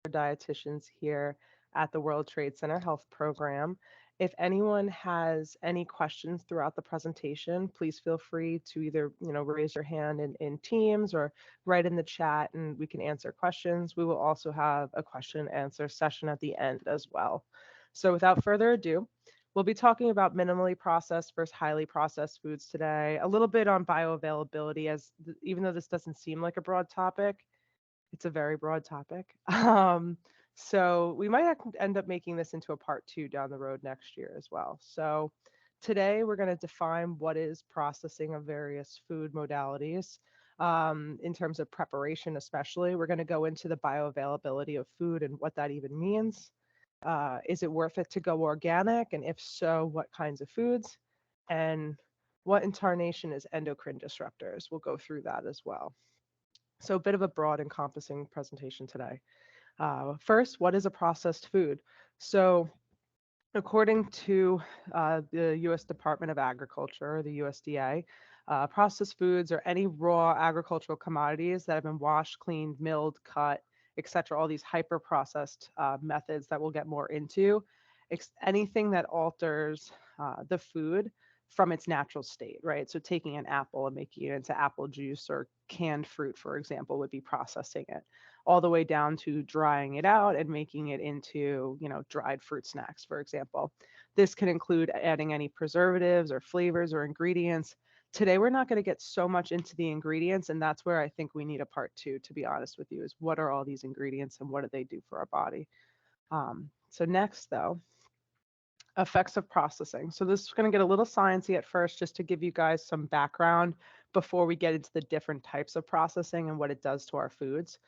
dietitians here at the World Trade Center Health Program. If anyone has any questions throughout the presentation, please feel free to either, raise your hand in Teams or write in the chat and we can answer questions. We will also have a question and answer session at the end as well. So without further ado, we'll be talking about minimally processed versus highly processed foods today, a little bit on bioavailability even though this doesn't seem like a broad topic, it's a very broad topic. So we might end up making this into a part two down the road next year as well. So today we're going to define what is processing of various food modalities. In terms of preparation, especially, we're going to go into the bioavailability of food and what that even means. Is it worth it to go organic? And if so, what kinds of foods? And what in tarnation is endocrine disruptors? We'll go through that as well. So a bit of a broad encompassing presentation today. First, what is a processed food? So according to the U.S. Department of Agriculture, the USDA, processed foods are any raw agricultural commodities that have been washed, cleaned, milled, cut, etc. All these hyper processed methods that we'll get more into. Anything that alters the food from its natural state, right? So taking an apple and making it into apple juice or canned fruit, for example, would be processing it all the way down to drying it out and making it into, dried fruit snacks, for example. This can include adding any preservatives or flavors or ingredients. Today, we're not going to get so much into the ingredients, and that's where I think we need a part two, to be honest with you, is what are all these ingredients and what do they do for our body? So next, though, effects of processing. So this is going to get a little sciencey at first, just to give you guys some background before we get into the different types of processing and what it does to our foods.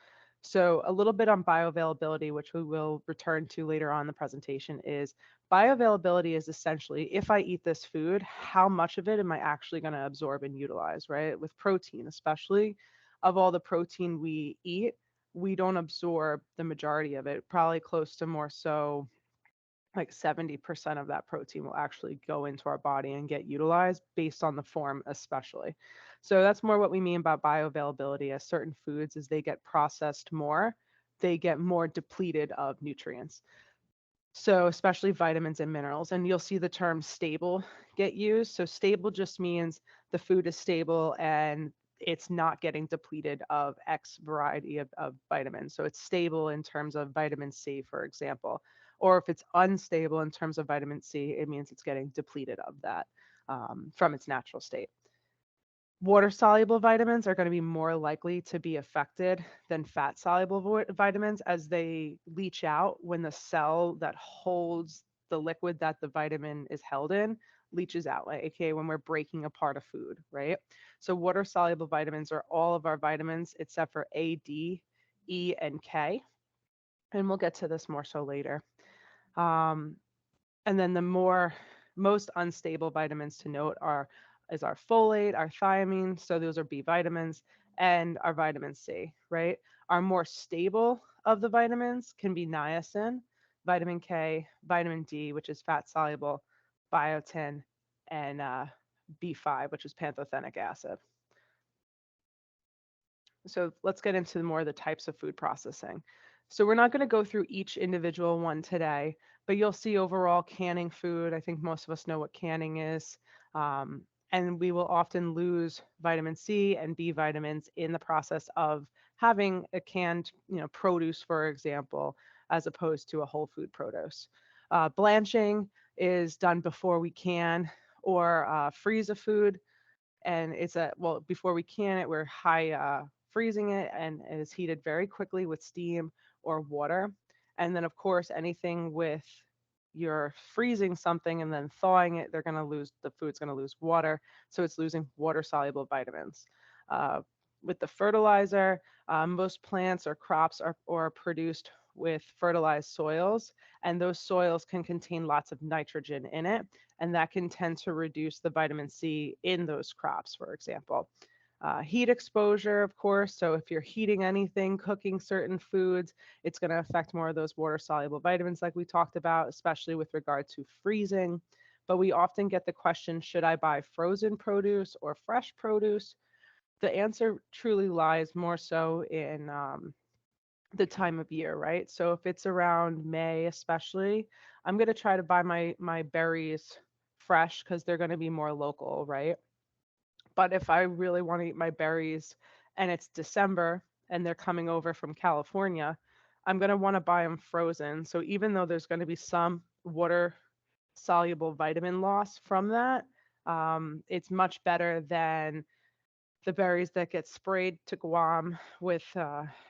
So a little bit on bioavailability, which we will return to later on in the presentation, is bioavailability is essentially if I eat this food, how much of it am I actually going to absorb and utilize, right? With protein, especially of all the protein we eat, we don't absorb the majority of it, probably close to more so like 70% of that protein will actually go into our body and get utilized based on the form, especially. So that's more what we mean about bioavailability as certain foods, as they get processed more, they get more depleted of nutrients. So especially vitamins and minerals. And you'll see the term stable get used. So stable just means the food is stable and it's not getting depleted of X variety of vitamins. So it's stable in terms of vitamin C, for example. Or if it's unstable in terms of vitamin C, it means it's getting depleted of that from its natural state. Water soluble vitamins are going to be more likely to be affected than fat soluble vitamins, as they leach out when the cell that holds the liquid that the vitamin is held in leaches out, like aka when we're breaking apart a food, right? So water soluble vitamins are all of our vitamins except for A, D, E, and K. And we'll get to this more so later. Um, and then the most unstable vitamins to note is our folate, our thiamine, so those are B vitamins, and our vitamin C, right? Our more stable of the vitamins can be niacin, vitamin K, vitamin D, which is fat soluble, biotin, and B5, which is pantothenic acid. So let's get into more of the types of food processing. So we're not going to go through each individual one today, but you'll see overall canning food. I think most of us know what canning is. Um, and we will often lose vitamin C and B vitamins in the process of having a canned, produce, for example, as opposed to a whole food produce. Blanching is done before we can or freeze a food, and before we can it, we're high freezing it, and it is heated very quickly with steam or water. And then of course anything with you're freezing something and then thawing it, the food's going to lose water, so it's losing water soluble vitamins. uh, with the fertilizer, most plants or crops are produced with fertilized soils, and those soils can contain lots of nitrogen in it, and that can tend to reduce the vitamin C in those crops, for example. Heat exposure, of course. So if you're heating anything, cooking certain foods, it's going to affect more of those water soluble vitamins, like we talked about, especially with regard to freezing. But we often get the question, should I buy frozen produce or fresh produce? The answer truly lies more so in the time of year, right? So if it's around May especially, I'm going to try to buy my berries fresh cuz they're going to be more local, right? But if I really want to eat my berries and it's December and they're coming over from California, I'm going to want to buy them frozen. So even though there's going to be some water soluble vitamin loss from that, it's much better than the berries that get sprayed to Guam with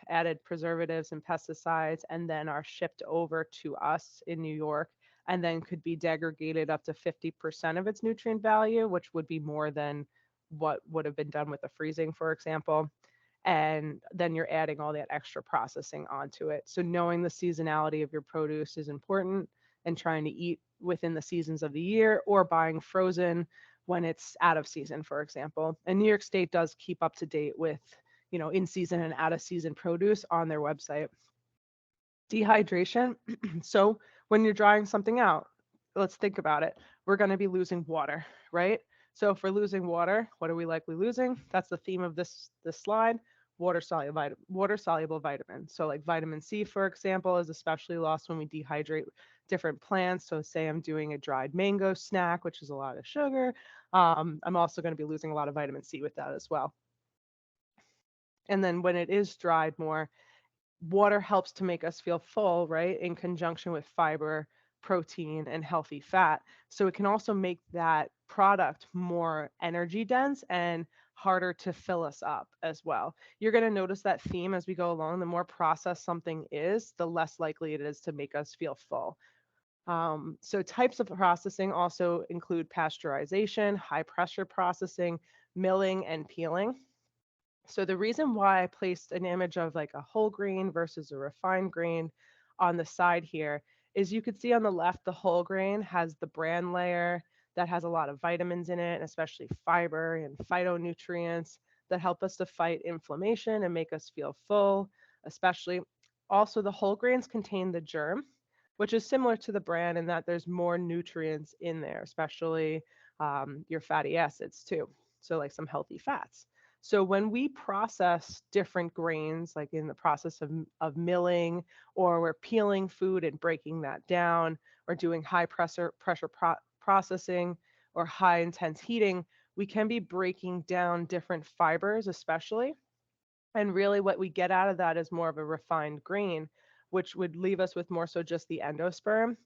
added preservatives and pesticides and then are shipped over to us in New York and then could be degraded up to 50% of its nutrient value, which would be more than what would have been done with the freezing, for example. And then you're adding all that extra processing onto it. So knowing the seasonality of your produce is important and trying to eat within the seasons of the year or buying frozen when it's out of season, for example. And New York State does keep up to date with, in season and out of season produce on their website. Dehydration. So when you're drying something out, let's think about it. We're going to be losing water, right? So if we're losing water, what are we likely losing? That's the theme of this slide. Water soluble vitamins. So like vitamin C, for example, is especially lost when we dehydrate different plants. So say I'm doing a dried mango snack, which is a lot of sugar. I'm also going to be losing a lot of vitamin C with that as well. And then when it is dried more, water helps to make us feel full, right? In conjunction with fiber, protein, and healthy fat. So it can also make that product more energy dense and harder to fill us up as well. You're going to notice that theme as we go along. The more processed something is, the less likely it is to make us feel full. So types of processing also include pasteurization, high pressure processing, milling, and peeling. So the reason why I placed an image of like a whole grain versus a refined grain on the side here is you could see on the left the whole grain has the bran layer that has a lot of vitamins in it, and especially fiber and phytonutrients that help us to fight inflammation and make us feel full, especially. Also, the whole grains contain the germ, which is similar to the bran in that there's more nutrients in there, especially your fatty acids too. So, like some healthy fats. So when we process different grains, like in the process of milling, or we're peeling food and breaking that down, or doing high pressure processing or high intense heating, we can be breaking down different fibers, especially. And really, what we get out of that is more of a refined grain, which would leave us with more so just the endosperm,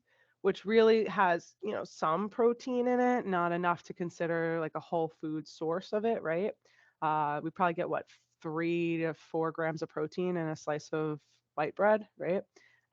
which really has, some protein in it, not enough to consider like a whole food source of it, right? We probably get what, 3 to 4 grams of protein in a slice of white bread, right?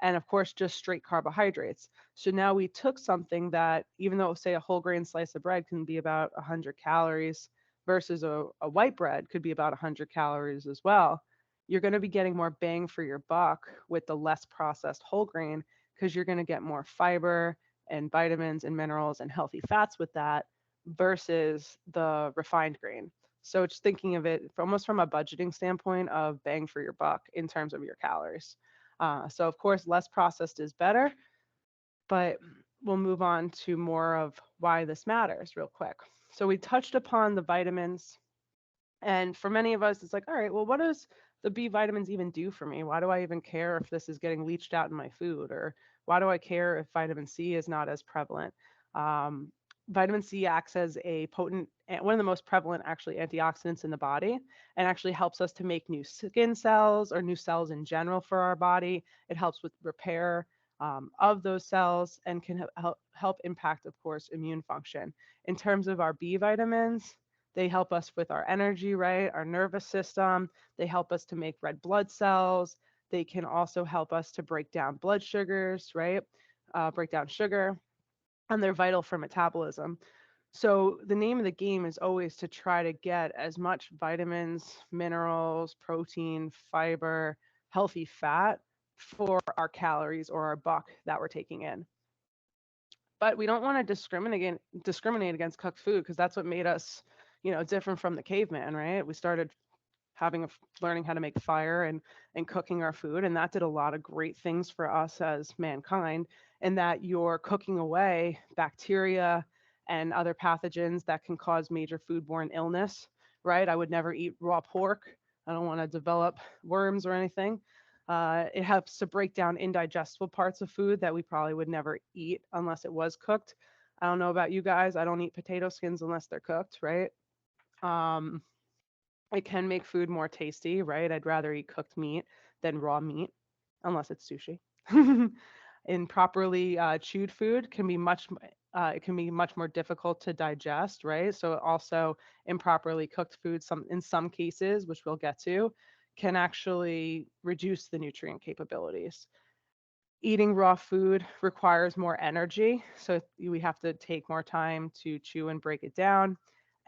And of course, just straight carbohydrates. So now we took something that, even though, say, a whole grain slice of bread can be about 100 calories, versus a white bread could be about 100 calories as well, you're going to be getting more bang for your buck with the less processed whole grain because you're going to get more fiber and vitamins and minerals and healthy fats with that versus the refined grain. So just thinking of it almost from a budgeting standpoint of bang for your buck in terms of your calories. So of course, less processed is better, but we'll move on to more of why this matters real quick. So we touched upon the vitamins, and for many of us, it's like, all right, well, what does the B vitamins even do for me? Why do I even care if this is getting leached out in my food? Or why do I care if vitamin C is not as prevalent? Um, Vitamin C acts as a potent, one of the most prevalent actually antioxidants in the body, and actually helps us to make new skin cells or new cells in general for our body. It helps with repair of those cells and can help impact, of course, immune function. In terms of our B vitamins, they help us with our energy, right? Our nervous system. They help us to make red blood cells. They can also help us to break down blood sugars, right? Break down sugar, and they're vital for metabolism. So the name of the game is always to try to get as much vitamins, minerals, protein, fiber, healthy fat for our calories or our buck that we're taking in. But we don't want to discriminate against cooked food because that's what made us, different from the caveman, right? We started learning how to make fire and cooking our food, and that did a lot of great things for us as mankind. And that you're cooking away bacteria and other pathogens that can cause major foodborne illness, right? I would never eat raw pork. I don't want to develop worms or anything. It helps to break down indigestible parts of food that we probably would never eat unless it was cooked. I don't know about you guys. I don't eat potato skins unless they're cooked, right? Um, it can make food more tasty, right? I'd rather eat cooked meat than raw meat, unless it's sushi. Improperly chewed food can be it can be much more difficult to digest, right? So also improperly cooked food, in some cases, which we'll get to, can actually reduce the nutrient capabilities. Eating raw food requires more energy, so we have to take more time to chew and break it down.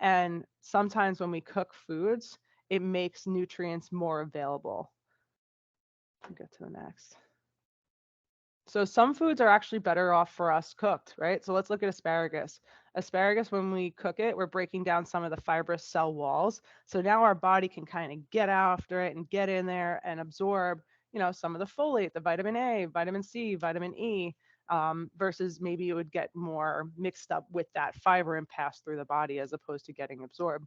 And sometimes when we cook foods, it makes nutrients more available. I'll get to the next. So some foods are actually better off for us cooked, right? So let's look at asparagus. Asparagus, when we cook it, we're breaking down some of the fibrous cell walls. So now our body can kind of get after it and get in there and absorb, some of the folate, the vitamin A, vitamin C, vitamin E, versus maybe it would get more mixed up with that fiber and pass through the body as opposed to getting absorbed.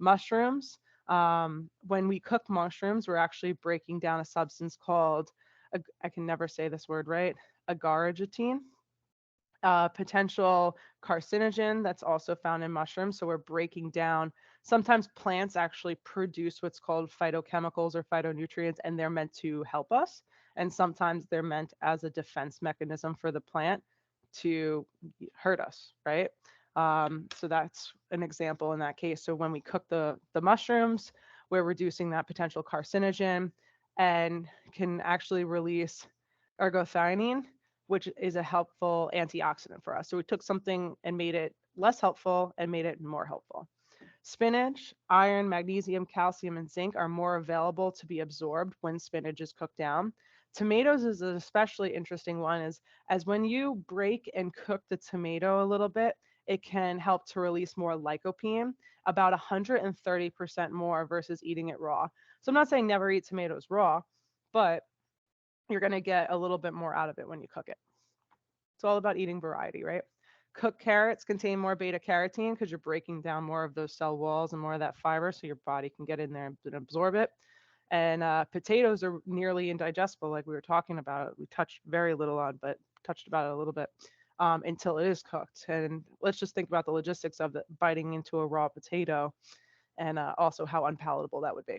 Mushrooms, when we cook mushrooms, we're actually breaking down a substance called, I can never say this word right, agarigine, potential carcinogen that's also found in mushrooms. So we're breaking down. Sometimes plants actually produce what's called phytochemicals or phytonutrients, and they're meant to help us. And sometimes they're meant as a defense mechanism for the plant to hurt us, right? So that's an example in that case. So when we cook the mushrooms, we're reducing that potential carcinogen and can actually release ergothioneine, which is a helpful antioxidant for us. So we took something and made it less helpful and made it more helpful. Spinach, iron, magnesium, calcium, and zinc are more available to be absorbed when spinach is cooked down. Tomatoes is an especially interesting one, as when you break and cook the tomato a little bit, it can help to release more lycopene, about 130% more versus eating it raw. So I'm not saying never eat tomatoes raw, but you're going to get a little bit more out of it when you cook it. It's all about eating variety, right? Cooked carrots contain more beta carotene because you're breaking down more of those cell walls and more of that fiber so your body can get in there and absorb it. And potatoes are nearly indigestible, like we were talking about. We touched very little on, but touched about it a little bit until it is cooked. And let's just think about the logistics of it, biting into a raw potato and also how unpalatable that would be.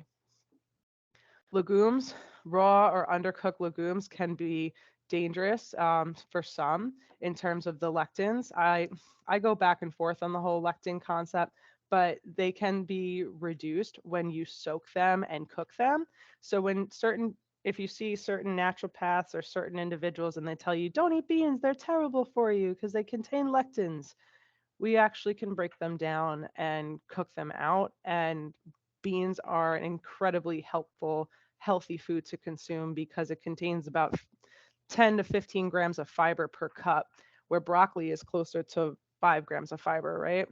Legumes, raw or undercooked legumes can be dangerous for some in terms of the lectins. I go back and forth on the whole lectin concept, but they can be reduced when you soak them and cook them. So if you see certain naturopaths or certain individuals and they tell you don't eat beans, they're terrible for you because they contain lectins, we actually can break them down and cook them out. And beans are an incredibly helpful, healthy food to consume because it contains about 10 to 15 grams of fiber per cup, where broccoli is closer to 5 grams of fiber, right?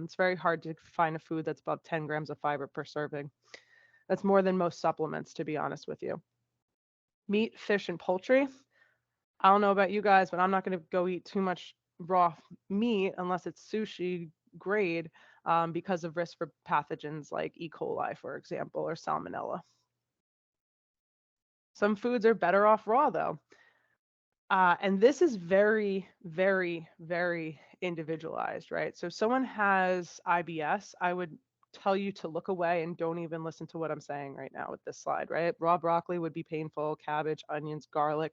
It's very hard to find a food that's above 10 grams of fiber per serving. That's more than most supplements, to be honest with you. Meat, fish, and poultry. I don't know about you guys, but I'm not going to go eat too much raw meat unless it's sushi grade because of risk for pathogens like E. coli, for example, or salmonella. Some foods are better off raw, though. And this is very, very, very individualized, right? So if someone has IBS, I would tell you to look away and don't even listen to what I'm saying right now with this slide, right? Raw broccoli would be painful, cabbage, onions, garlic,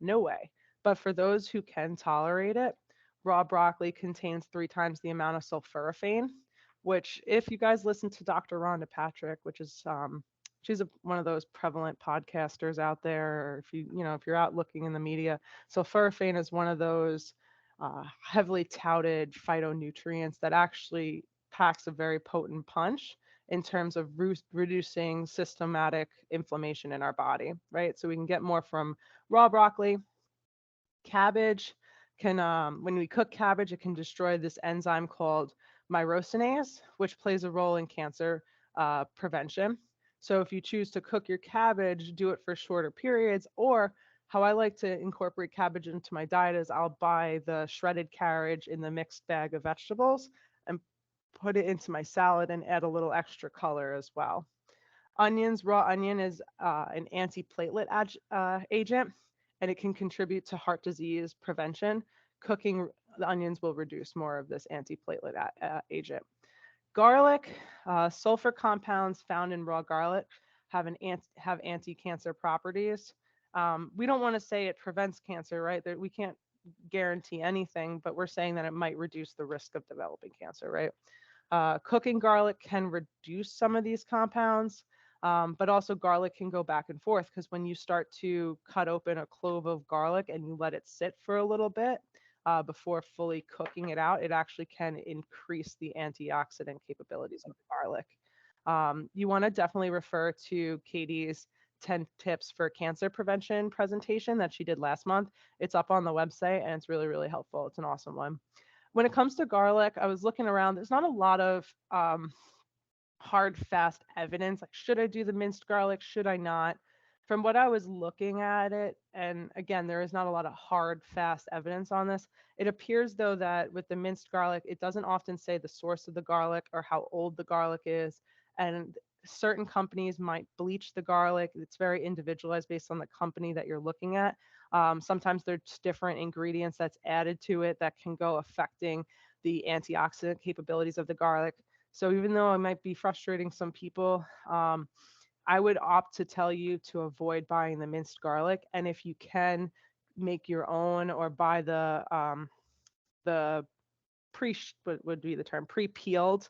no way. But for those who can tolerate it, raw broccoli contains 3 times the amount of sulforaphane, which if you guys listen to Dr. Rhonda Patrick, which is she's one of those prevalent podcasters out there, or if you're out looking in the media, sulforaphane is one of those heavily touted phytonutrients that actually packs a very potent punch in terms of reducing systematic inflammation in our body, right? So we can get more from raw broccoli. Cabbage can, when we cook cabbage, it can destroy this enzyme called myrosinase, which plays a role in cancer prevention. So if you choose to cook your cabbage, do it for shorter periods, or how I like to incorporate cabbage into my diet is I'll buy the shredded carrot in the mixed bag of vegetables and put it into my salad and add a little extra color as well. Raw onion is an antiplatelet agent, and it can contribute to heart disease prevention. Cooking the onions will reduce more of this antiplatelet agent. Garlic, sulfur compounds found in raw garlic have anti-cancer properties. We don't want to say it prevents cancer, right? That we can't guarantee anything, but we're saying that it might reduce the risk of developing cancer, right? Cooking garlic can reduce some of these compounds, but also garlic can go back and forth because when you start to cut open a clove of garlic and you let it sit for a little bit before fully cooking it out, it actually can increase the antioxidant capabilities of the garlic. You want to definitely refer to Katie's 10 tips for cancer prevention presentation that she did last month. It's up on the website and it's really, really helpful. It's an awesome one. When it comes to garlic, I was looking around. There's not a lot of hard, fast evidence. Like, should I do the minced garlic? Should I not? From what I was looking at it, and again, there is not a lot of hard, fast evidence on this. It appears, though, that with the minced garlic, it doesn't often say the source of the garlic or how old the garlic is. And certain companies might bleach the garlic. It's very individualized based on the company that you're looking at. Sometimes there's different ingredients that's added to it that can go affecting the antioxidant capabilities of the garlic. So even though it might be frustrating some people, I would opt to tell you to avoid buying the minced garlic, and if you can, make your own or buy the pre what would be the term pre-peeled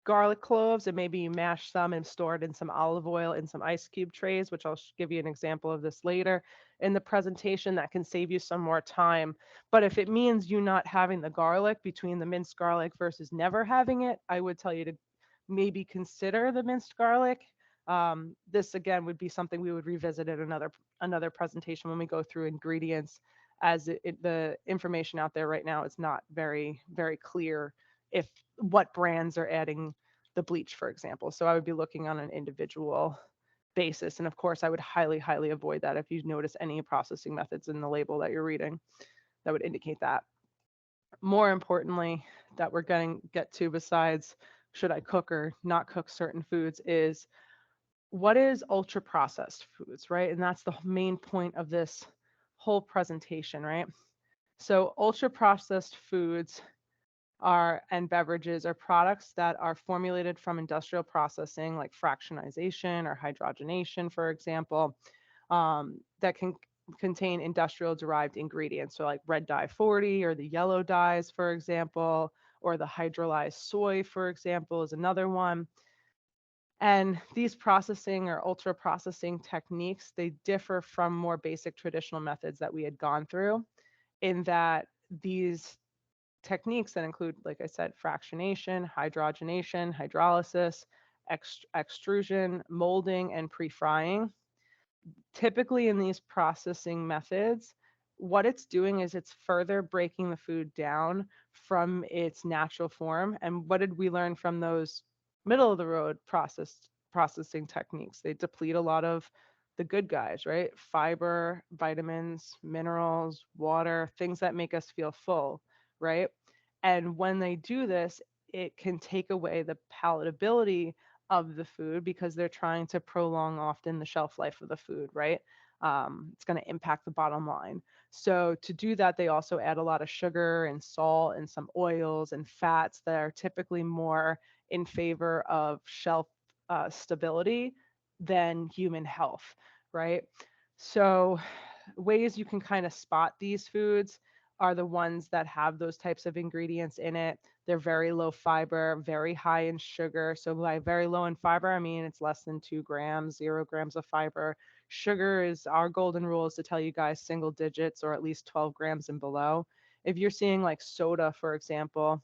garlic cloves, and maybe you mash some and store it in some olive oil in some ice cube trays, which I'll give you an example of this later in the presentation. That can save you some more time. But if it means you not having the garlic between the minced garlic versus never having it, I would tell you to maybe consider the minced garlic. This again would be something we would revisit at another presentation when we go through ingredients, as the information out there right now is not very clear if what brands are adding the bleach, for example. So I would be looking on an individual basis. And of course, I would highly avoid that if you notice any processing methods in the label that you're reading that would indicate that. More importantly, that we're going to get to, besides should I cook or not cook certain foods, is what is ultra processed foods, right? And that's the main point of this whole presentation, right? So ultra processed foods are and beverages are products that are formulated from industrial processing like fractionation or hydrogenation, for example, that can contain industrial derived ingredients. So like red dye 40 or the yellow dyes, for example, or the hydrolyzed soy, for example, is another one. And these processing or ultra processing techniques, they differ from more basic traditional methods that we had gone through, in that these techniques that include, like I said, fractionation, hydrogenation, hydrolysis, extrusion, molding, and pre-frying. Typically in these processing methods, what it's doing is it's further breaking the food down from its natural form. And what did we learn from those middle of the road processing techniques? They deplete a lot of the good guys, right? Fiber, vitamins, minerals, water, things that make us feel full, right? And when they do this, it can take away the palatability of the food because they're trying to prolong often the shelf life of the food, right? It's going to impact the bottom line. So to do that, they also add a lot of sugar and salt and some oils and fats that are typically more in favor of shelf stability than human health, right? So ways you can kind of spot these foods are the ones that have those types of ingredients in it. They're very low fiber, very high in sugar. So by very low in fiber, I mean it's less than 2 grams, 0 grams of fiber. Sugar is our golden rule, is to tell you guys single digits or at least 12 grams and below. If you're seeing like soda, for example,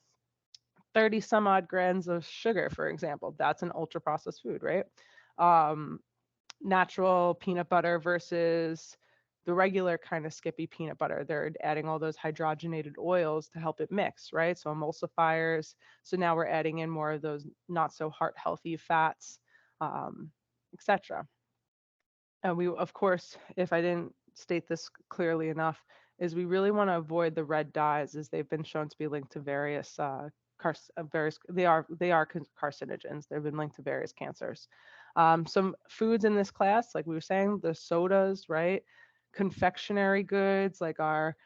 30 some odd grams of sugar, for example, that's an ultra processed food, right? Um, Natural peanut butter versus the regular kind of Skippy peanut butter. They're adding all those hydrogenated oils to help it mix, right? So emulsifiers. So now we're adding in more of those not so heart healthy fats, etc. And we, of course, if I didn't state this clearly enough, is we really want to avoid the red dyes, as they've been shown to be linked to various various they are carcinogens. They've been linked to various cancers. Some foods in this class, like we were saying, the sodas, right? Confectionery goods like our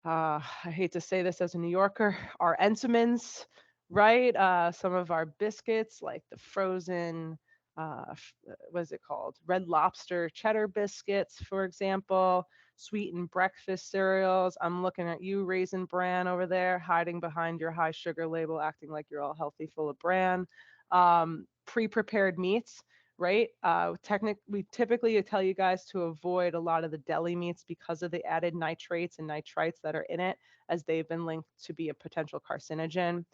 I hate to say this as a New Yorker, our Entenmann's, right? Some of our biscuits, like the frozen, what is it called? Red Lobster cheddar biscuits, for example, sweetened breakfast cereals. I'm looking at you, Raisin Bran, over there, hiding behind your high sugar label, acting like you're all healthy, full of bran. Pre-prepared meats, right? We typically tell you guys to avoid a lot of the deli meats because of the added nitrates and nitrites that are in it, as they've been linked to be a potential carcinogen.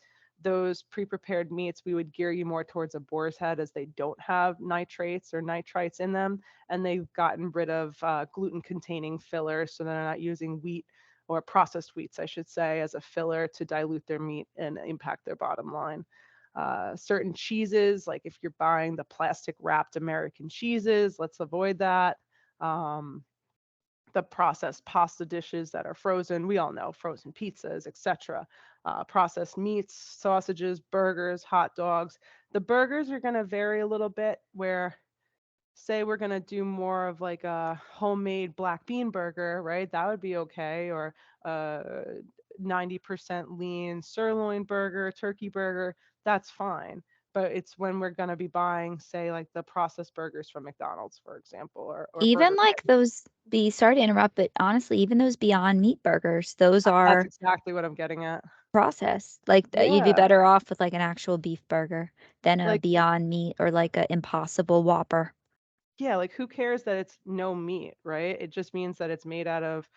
Those pre-prepared meats, we would gear you more towards a boar's head, as they don't have nitrates or nitrites in them, and they've gotten rid of gluten-containing fillers, so they're not using wheat or processed wheats, I should say, as a filler to dilute their meat and impact their bottom line. Certain cheeses, like if you're buying the plastic wrapped American cheeses, let's avoid that. Um, the processed pasta dishes that are frozen, we all know frozen pizzas, etc. Processed meats, sausages, burgers, hot dogs. The burgers are going to vary a little bit, where say we're going to do more of like a homemade black bean burger, right? That would be okay. Or a 90% lean sirloin burger, turkey burger, that's fine. But it's when we're going to be buying, say, like the processed burgers from McDonald's, for example, or Even Burger like King. those be sorry to interrupt, but honestly, even those Beyond Meat burgers, those That's are exactly what I'm getting at. processed. Like, you'd be Yeah. better off with, like, an actual beef burger than a Like, Beyond Meat or, like, a Impossible Whopper. yeah, like who cares that it's no meat, right? It just means that it's made out of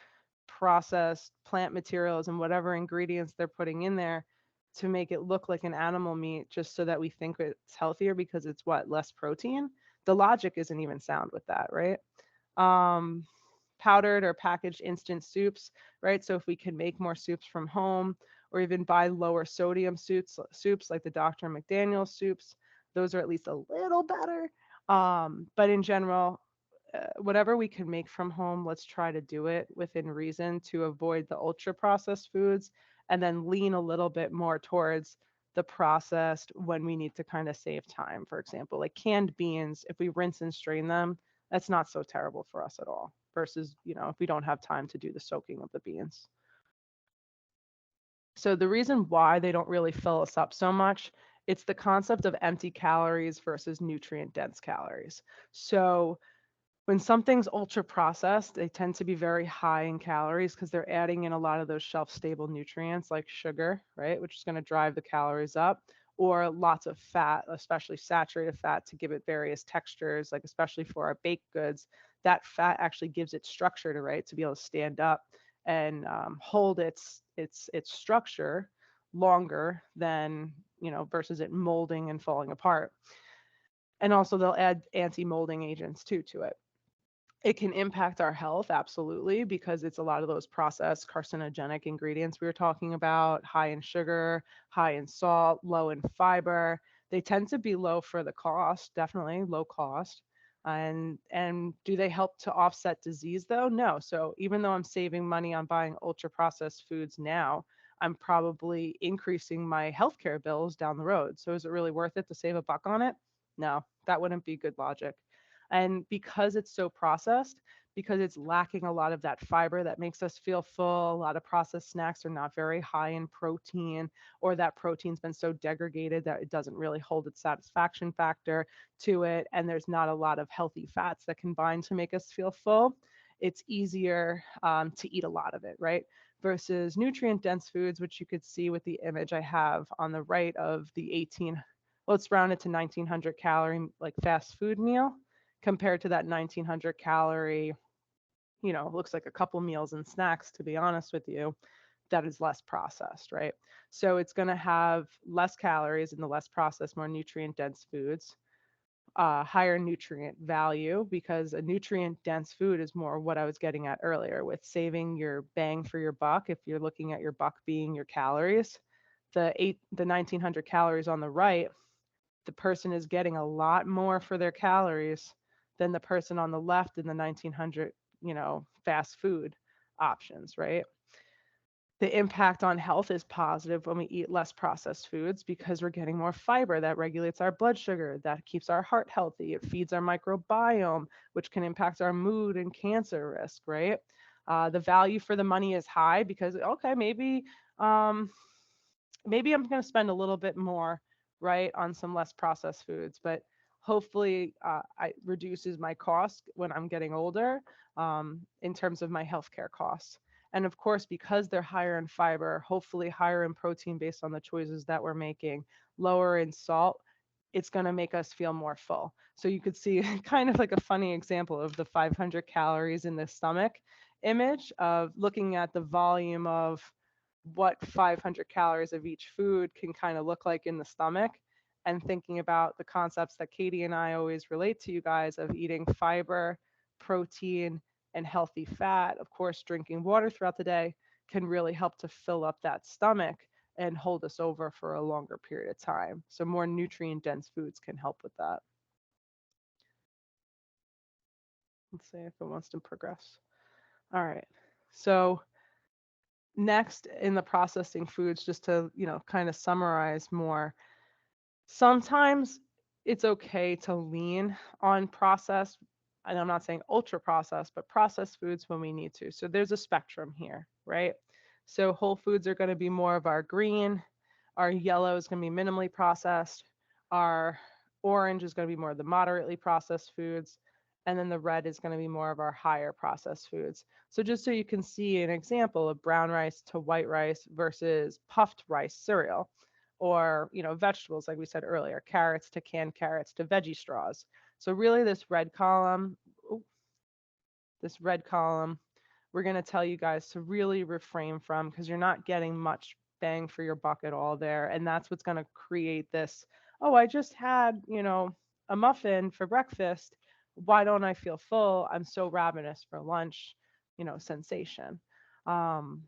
processed plant materials and whatever ingredients they're putting in there to make it look like an animal meat, just so that we think it's healthier because it's what, less protein? The logic isn't even sound with that, right? Um, Powdered or packaged instant soups, right? So if we can make more soups from home, or even buy lower sodium soups like the Dr. McDaniel soups, those are at least a little better. But in general, whatever we can make from home, let's try to do it within reason to avoid the ultra processed foods, and then lean a little bit more towards the processed when we need to kind of save time. For example, like canned beans, if we rinse and strain them, that's not so terrible for us at all, versus, if we don't have time to do the soaking of the beans. So the reason why they don't really fill us up so much, it's the concept of empty calories versus nutrient dense calories. So when something's ultra processed, they tend to be very high in calories because they're adding in a lot of those shelf stable nutrients like sugar, right? Which is going to drive the calories up, or lots of fat, especially saturated fat, to give it various textures, like especially for our baked goods. That fat actually gives it structure to, right, to be able to stand up and hold its structure longer than, versus it molding and falling apart. And also they'll add anti-molding agents too to it. It can impact our health, absolutely, because it's a lot of those processed carcinogenic ingredients we were talking about, high in sugar, high in salt, low in fiber. They tend to be low for the cost, definitely low cost. And do they help to offset disease though? No. So even though I'm saving money on buying ultra processed foods now, I'm probably increasing my healthcare bills down the road. So is it really worth it to save a buck on it? No, that wouldn't be good logic. And because it's so processed, because it's lacking a lot of that fiber that makes us feel full, a lot of processed snacks are not very high in protein, or that protein's been so degraded that it doesn't really hold its satisfaction factor to it. And there's not a lot of healthy fats that combine to make us feel full. It's easier to eat a lot of it, right? Versus nutrient dense foods, which you could see with the image I have on the right of the 18, let's round it to 1900 calorie like fast food meal, compared to that 1900 calorie, looks like a couple meals and snacks, to be honest with you, that is less processed, right? So it's going to have less calories in the less processed, more nutrient dense foods, higher nutrient value, because a nutrient dense food is more what I was getting at earlier with saving your bang for your buck. If you're looking at your buck being your calories, the 1900 calories on the right, the person is getting a lot more for their calories than the person on the left in the 1900, fast food options, right? The impact on health is positive when we eat less processed foods because we're getting more fiber that regulates our blood sugar, that keeps our heart healthy. It feeds our microbiome, which can impact our mood and cancer risk, right? The value for the money is high because, okay, um, maybe I'm going to spend a little bit more, right, on some less processed foods, but hopefully it reduces my cost when I'm getting older in terms of my healthcare costs. And of course, because they're higher in fiber, hopefully higher in protein based on the choices that we're making, lower in salt, it's going to make us feel more full. So you could see kind of like a funny example of the 500 calories in the stomach image of looking at the volume of what 500 calories of each food can kind of look like in the stomach, and thinking about the concepts that Katie and I always relate to you guys of eating fiber, protein, and healthy fat. Of course, drinking water throughout the day can really help to fill up that stomach and hold us over for a longer period of time. So more nutrient dense foods can help with that. Let's see if it wants to progress. All right. So next in the processing foods, just to, kind of summarize more, sometimes it's okay to lean on processed, and I'm not saying ultra processed, but processed foods when we need to. So there's a spectrum here, right? So whole foods are going to be more of our green, our yellow is going to be minimally processed, our orange is going to be more of the moderately processed foods, and then the red is going to be more of our higher processed foods. So just so you can see an example of brown rice to white rice versus puffed rice cereal, or vegetables like we said earlier, carrots to canned carrots to veggie straws. So really this red column, we're going to tell you guys to really refrain from, because you're not getting much bang for your buck at all there. And that's what's going to create this, oh, I just had, a muffin for breakfast. Why don't I feel full? I'm so ravenous for lunch, sensation. Um,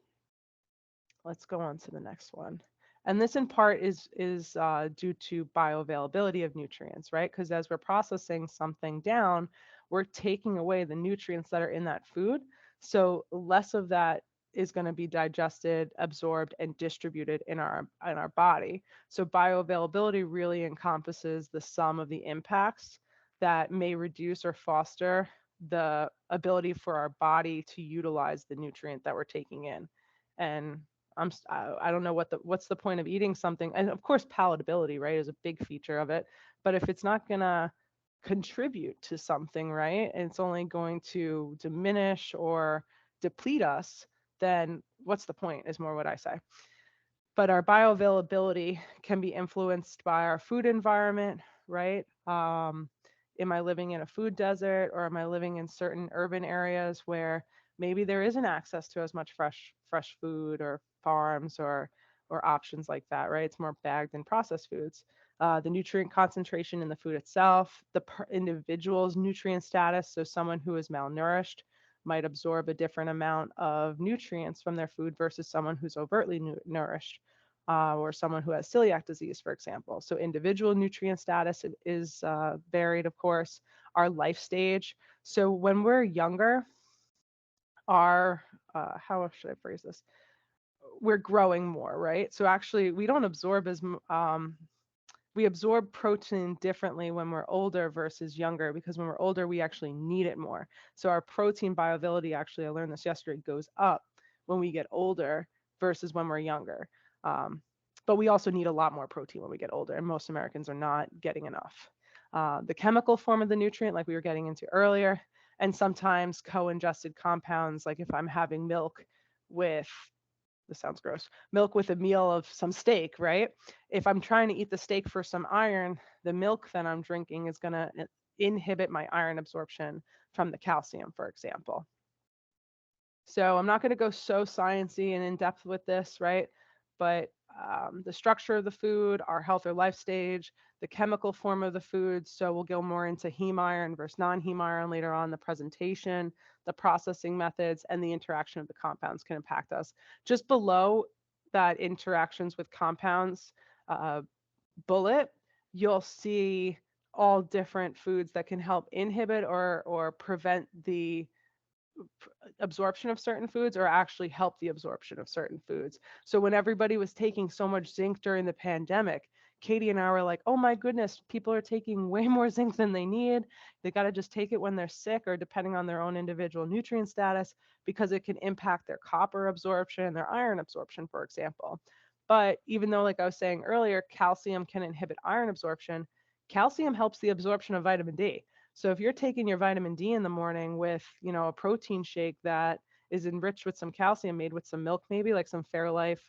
let's go on to the next one. And this in part is due to bioavailability of nutrients, right? Because as we're processing something down, we're taking away the nutrients that are in that food. So less of that is going to be digested, absorbed, and distributed in our body. So bioavailability really encompasses the sum of the impacts that may reduce or foster the ability for our body to utilize the nutrient that we're taking in. And I don't know what's the point of eating something, and of course palatability, right, is a big feature of it, but if it's not going to contribute to something, right, and it's only going to diminish or deplete us, then what's the point is more what I say. But our bioavailability can be influenced by our food environment, right? Am I living in a food desert, or am I living in certain urban areas where maybe there isn't access to as much fresh food or farms or options like that, right? It's more bagged and processed foods. The nutrient concentration in the food itself, the individual's nutrient status. So someone who is malnourished might absorb a different amount of nutrients from their food versus someone who's overtly nourished, or someone who has celiac disease, for example. So individual nutrient status is varied, of course, our life stage. So when we're younger, our, how should I phrase this? We're growing more, right? So actually, we don't absorb we absorb protein differently when we're older versus younger, because when we're older, we actually need it more. So our protein bioavailability, actually, I learned this yesterday, goes up when we get older versus when we're younger. Um, but we also need a lot more protein when we get older, and most Americans are not getting enough. The chemical form of the nutrient, like we were getting into earlier, and sometimes co-ingested compounds, like if I'm having milk with, this sounds gross, milk with a meal of some steak, right? If I'm trying to eat the steak for some iron, the milk that I'm drinking is going to inhibit my iron absorption from the calcium, for example. So I'm not going to go so sciencey and in depth with this, right? But the structure of the food, our health or life stage, the chemical form of the food. So we'll go more into heme iron versus non-heme iron later on. The presentation, the processing methods, and the interaction of the compounds can impact us. Just below that interactions with compounds uh, bullet, you'll see all different foods that can help inhibit or prevent the absorption of certain foods or actually help the absorption of certain foods. So when everybody was taking so much zinc during the pandemic, Katie and I were like, oh my goodness, people are taking way more zinc than they need. They got to just take it when they're sick or depending on their own individual nutrient status because it can impact their copper absorption, their iron absorption, for example. But even though, like I was saying earlier, calcium can inhibit iron absorption, calcium helps the absorption of vitamin D. So if you're taking your vitamin D in the morning with, a protein shake that is enriched with some calcium, made with some milk, maybe like some Fairlife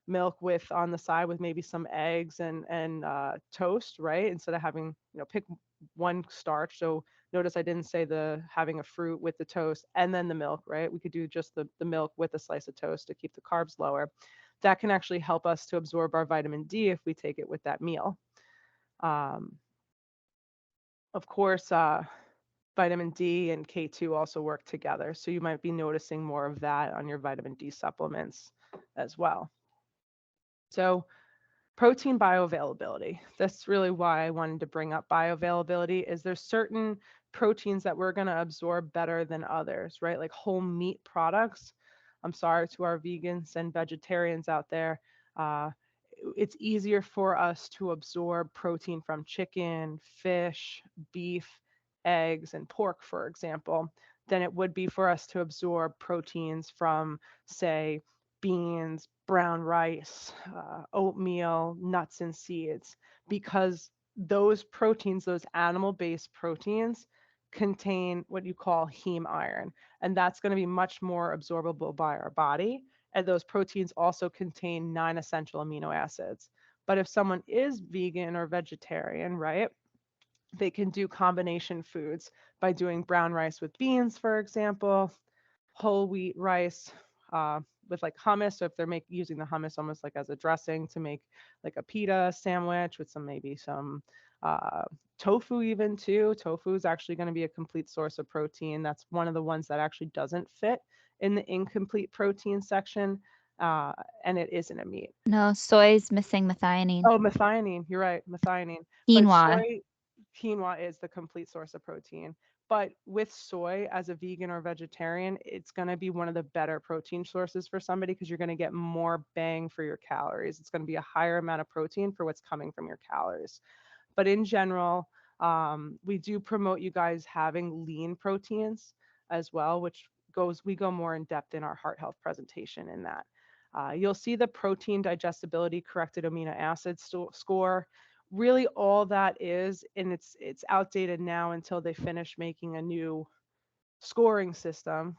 milk with on the side with maybe some eggs and toast, right? Instead of having, pick one starch. So notice I didn't say the having a fruit with the toast and then the milk, right? We could do just the milk with a slice of toast to keep the carbs lower. That can actually help us to absorb our vitamin D if we take it with that meal. Um, of course, vitamin D and K2 also work together. So you might be noticing more of that on your vitamin D supplements as well. So protein bioavailability. That's really why I wanted to bring up bioavailability is there's certain proteins that we're going to absorb better than others, right? Like whole meat products. I'm sorry to our vegans and vegetarians out there. Uh, it's easier for us to absorb protein from chicken, fish, beef, eggs, and pork, for example, than it would be for us to absorb proteins from, say, beans, brown rice, oatmeal, nuts, and seeds, because those proteins, those animal based proteins, contain what you call heme iron. And that's going to be much more absorbable by our body. And those proteins also contain 9 essential amino acids. But if someone is vegan or vegetarian, right, they can do combination foods by doing brown rice with beans, for example, whole wheat rice with like hummus. So if they're using the hummus almost like as a dressing to make like a pita sandwich with maybe some uh, tofu even too. Tofu is actually going to be a complete source of protein. That's one of the ones that actually doesn't fit in the incomplete protein section, uh, and it isn't a meat. No, soy is missing methionine. Oh, methionine. You're right, methionine. But Quinoa. soy, quinoa is the complete source of protein. But with soy, as a vegan or vegetarian, it's going to be one of the better protein sources for somebody because you're going to get more bang for your calories. It's going to be a higher amount of protein for what's coming from your calories. But in general, we do promote you guys having lean proteins as well, which we go more in depth in our heart health presentation in that. You'll see the protein digestibility corrected amino acid score. Really, all that is, and it's outdated now until they finish making a new scoring system.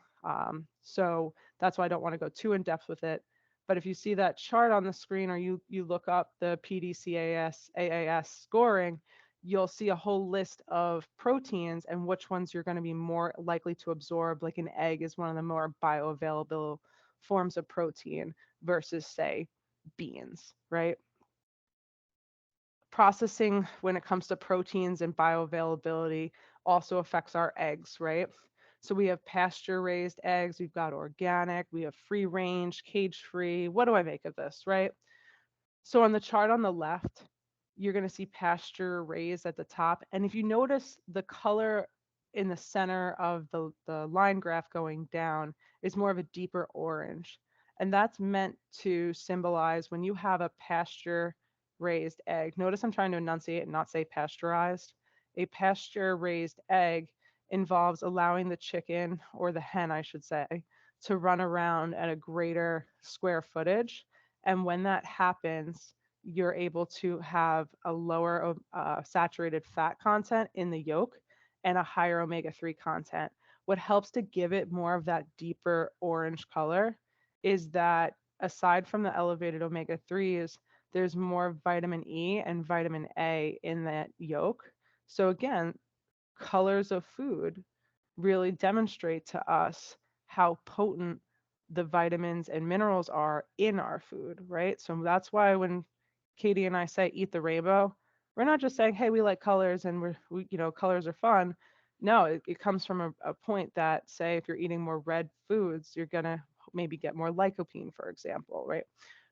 So that's why I don't want to go too in depth with it. But if you see that chart on the screen or you look up the PDCAS AAS scoring, you'll see a whole list of proteins and which ones you're going to be more likely to absorb. Like an egg is one of the more bioavailable forms of protein versus, say, beans, right? Processing when it comes to proteins and bioavailability also affects our eggs, right? So we have pasture raised eggs, we've got organic, we have free range, cage free. What do I make of this, right? So on the chart on the left, you're going to see pasture raised at the top. And if you notice the color in the center of the line graph going down is more of a deeper orange. And that's meant to symbolize when you have a pasture raised egg. Notice I'm trying to enunciate and not say pasteurized. A pasture raised egg involves allowing the chicken, or the hen, I should say, to run around at a greater square footage. And when that happens, you're able to have a lower saturated fat content in the yolk and a higher omega-3 content. What helps to give it more of that deeper orange color is that aside from the elevated omega-3s, there's more vitamin E and vitamin A in that yolk. So again, colors of food really demonstrate to us how potent the vitamins and minerals are in our food, right? So that's why when Katie and I say eat the rainbow, we're not just saying, hey, we like colors and colors are fun. No, it comes from a point that, say, if you're eating more red foods, you're going to maybe get more lycopene, for example, right?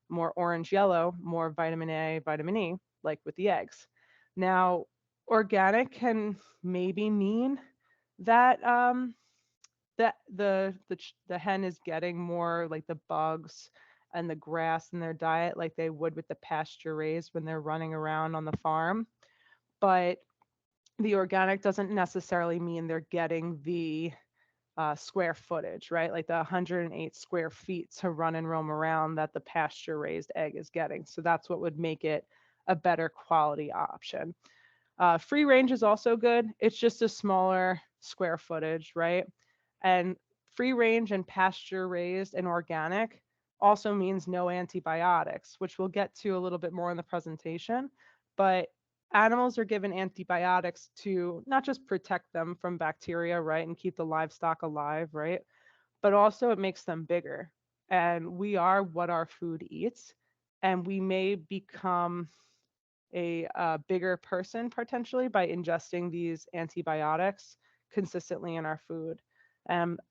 More orange yellow, more vitamin A, vitamin E, like with the eggs. Now, organic can maybe mean that the hen is getting more like the bugs and the grass in their diet like they would with the pasture raised when they're running around on the farm. But the organic doesn't necessarily mean they're getting the square footage, right? Like the 108 square feet to run and roam around that the pasture raised egg is getting. So that's what would make it a better quality option. Free range is also good. It's just a smaller square footage, right? And free range and pasture raised and organic also means no antibiotics, which we'll get to a little bit more in the presentation. But animals are given antibiotics to not just protect them from bacteria, right, and keep the livestock alive, right? But also it makes them bigger. And we are what our food eats. And we may become a bigger person potentially by ingesting these antibiotics consistently in our food.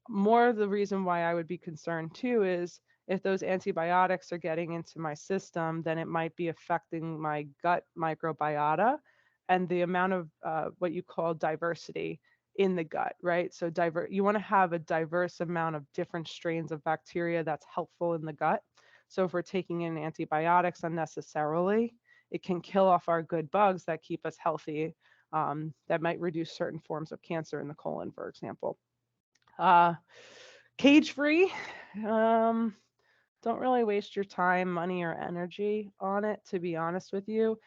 More of the reason why I would be concerned too is if those antibiotics are getting into my system, then it might be affecting my gut microbiota and the amount of what you call diversity in the gut, right? So you want to have a diverse amount of different strains of bacteria that's helpful in the gut. So if we're taking in antibiotics unnecessarily, it can kill off our good bugs that keep us healthy, that might reduce certain forms of cancer in the colon, for example. Uh, Cage free. Um, don't really waste your time, money, or energy on it, to be honest with you.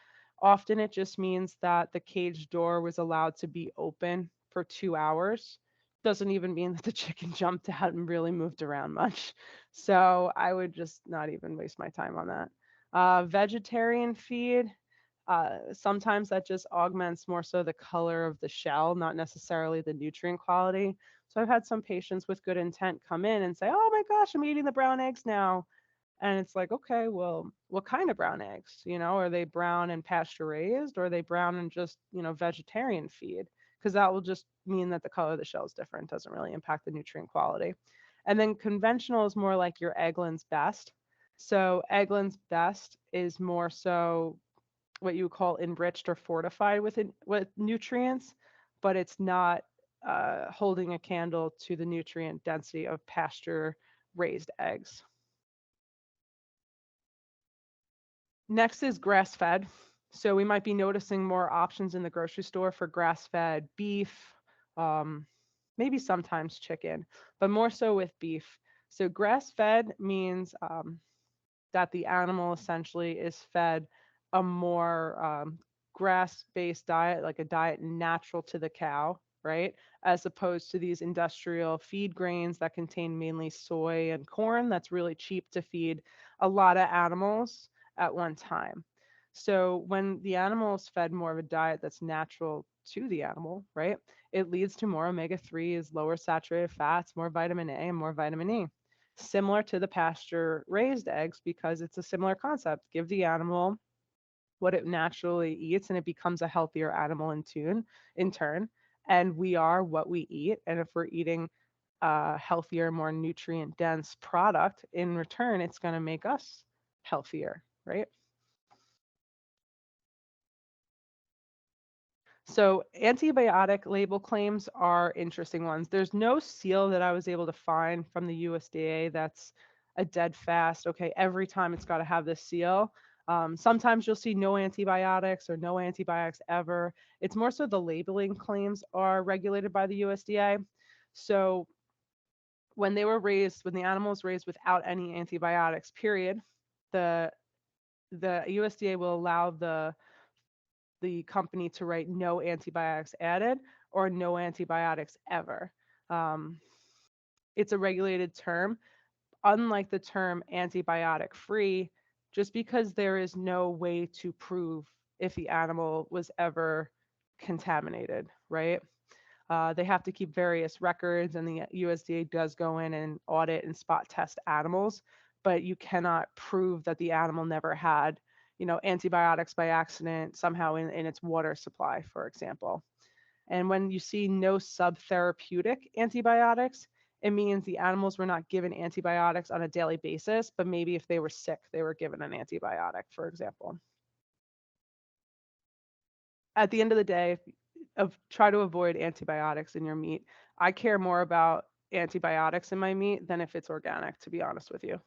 Often it just means that the cage door was allowed to be open for 2 hours. Doesn't even mean that the chicken jumped out and really moved around much. So I would just not even waste my time on that. Vegetarian feed. Sometimes that just augments more so the color of the shell, not necessarily the nutrient quality. So I've had some patients with good intent come in and say, "Oh my gosh, I'm eating the brown eggs now." And it's like, okay, well, what kind of brown eggs? Are they brown and pasture raised, or are they brown and just, vegetarian feed? Because that will just mean that the color of the shell is different, doesn't really impact the nutrient quality. And then conventional is more like your Eggland's Best. So Eggland's Best is more so what you would call enriched or fortified with nutrients, but it's not holding a candle to the nutrient density of pasture raised eggs. Next is grass fed. So we might be noticing more options in the grocery store for grass fed beef, um, maybe sometimes chicken, but more so with beef. So grass fed means that the animal essentially is fed a more grass-based diet, like a diet natural to the cow, right? As opposed to these industrial feed grains that contain mainly soy and corn that's really cheap to feed a lot of animals at one time. So when the animal is fed more of a diet that's natural to the animal, right? It leads to more omega-3s, lower saturated fats, more vitamin A, and more vitamin E, similar to the pasture raised eggs because it's a similar concept. Give the animal what it naturally eats and it becomes a healthier animal in turn. And we are what we eat. And if we're eating a healthier, more nutrient dense product in return, it's going to make us healthier, right? So antibiotic label claims are interesting ones. There's no seal that I was able to find from the USDA that's a dead fast. Okay, every time it's got to have this seal. Sometimes you'll see no antibiotics or no antibiotics ever. It's more so the labeling claims are regulated by the USDA. So when the animal is raised without any antibiotics, period, the the USDA will allow the company to write no antibiotics added or no antibiotics ever. Um, it's a regulated term, unlike the term antibiotic free, just because there is no way to prove if the animal was ever contaminated, right? They have to keep various records, and the USDA does go in and audit and spot test animals, but you cannot prove that the animal never had, antibiotics by accident somehow in its water supply, for example. And when you see no subtherapeutic antibiotics, it means the animals were not given antibiotics on a daily basis, but maybe if they were sick, they were given an antibiotic, for example. At the end of the day, try to avoid antibiotics in your meat. I care more about antibiotics in my meat than if it's organic, to be honest with you.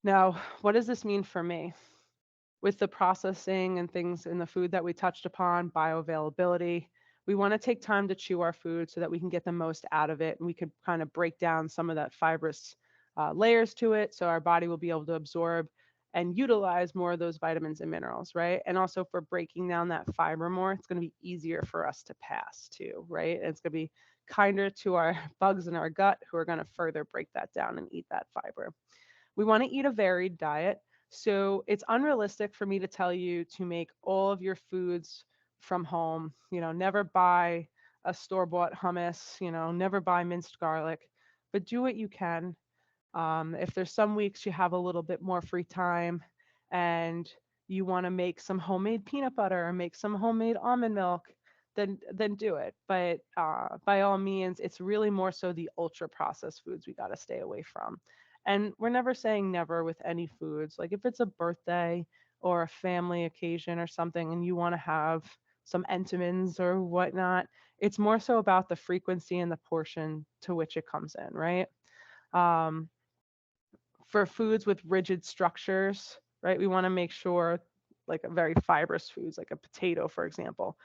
Now, what does this mean for me? With the processing and things in the food that we touched upon, bioavailability, we want to take time to chew our food so that we can get the most out of it. And we could kind of break down some of that fibrous layers to it so our body will be able to absorb and utilize more of those vitamins and minerals, right? And also for breaking down that fiber more, it's going to be easier for us to pass too, right? And it's going to be kinder to our bugs in our gut who are going to further break that down and eat that fiber. We want to eat a varied diet. So it's unrealistic for me to tell you to make all of your foods from home. Never buy a store bought hummus, never buy minced garlic, but do what you can. If there's some weeks you have a little bit more free time and you want to make some homemade peanut butter or make some homemade almond milk, then do it. But by all means, it's really more so the ultra processed foods we got to stay away from. And we're never saying never with any foods. Like if it's a birthday or a family occasion or something and you want to have some Entenmann's or whatnot, it's more so about the frequency and the portion to which it comes in, right? Um, for foods with rigid structures, right? We want to make sure, like a very fibrous foods, like a potato, for example.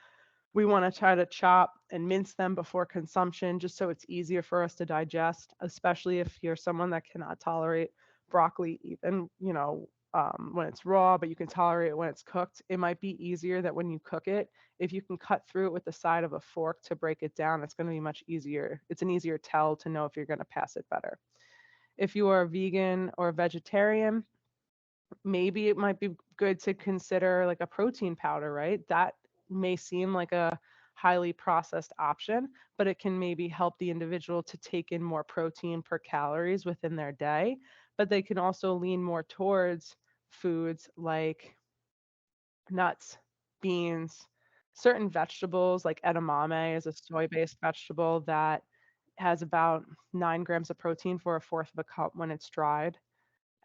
We want to try to chop and mince them before consumption just so it's easier for us to digest, especially if you're someone that cannot tolerate broccoli, even, when it's raw, but you can tolerate it when it's cooked. It might be easier that when you cook it, if you can cut through it with the side of a fork to break it down, it's going to be much easier. It's an easier tell to know if you're going to pass it better. If you are vegan or vegetarian, maybe it might be good to consider like a protein powder, right? That may seem like a highly processed option, but it can maybe help the individual to take in more protein per calories within their day. But they can also lean more towards foods like nuts, beans, certain vegetables like edamame is a soy-based vegetable that has about 9 grams of protein for a fourth of a cup when it's dried,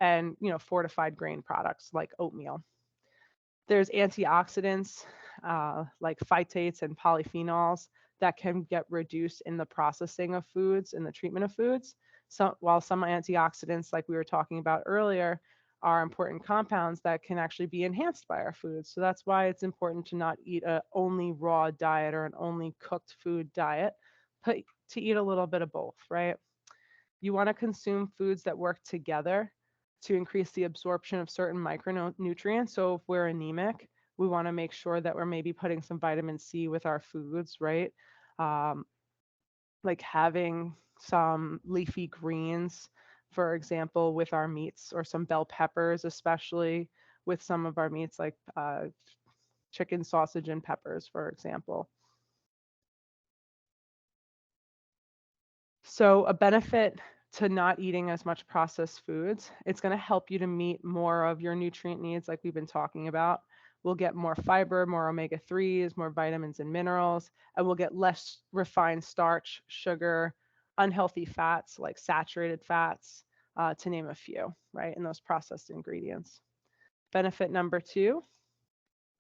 and fortified grain products like oatmeal. There's antioxidants like phytates and polyphenols that can get reduced in the processing of foods and the treatment of foods. So while some antioxidants, like we were talking about earlier, are important compounds that can actually be enhanced by our foods. So that's why it's important to not eat a only raw diet or an only cooked food diet, but to eat a little bit of both, right? You want to consume foods that work together to increase the absorption of certain micronutrients. So if we're anemic, we want to make sure that we're maybe putting some vitamin C with our foods, right? Um, like having some leafy greens, for example, with our meats, or some bell peppers, especially with some of our meats, like chicken, sausage, and peppers, for example. So, a benefit to not eating as much processed foods, it's going to help you to meet more of your nutrient needs, like we've been talking about. We'll get more fiber, more omega 3s, more vitamins and minerals, and we'll get less refined starch, sugar, unhealthy fats like saturated fats, to name a few, right? In those processed ingredients. Benefit number two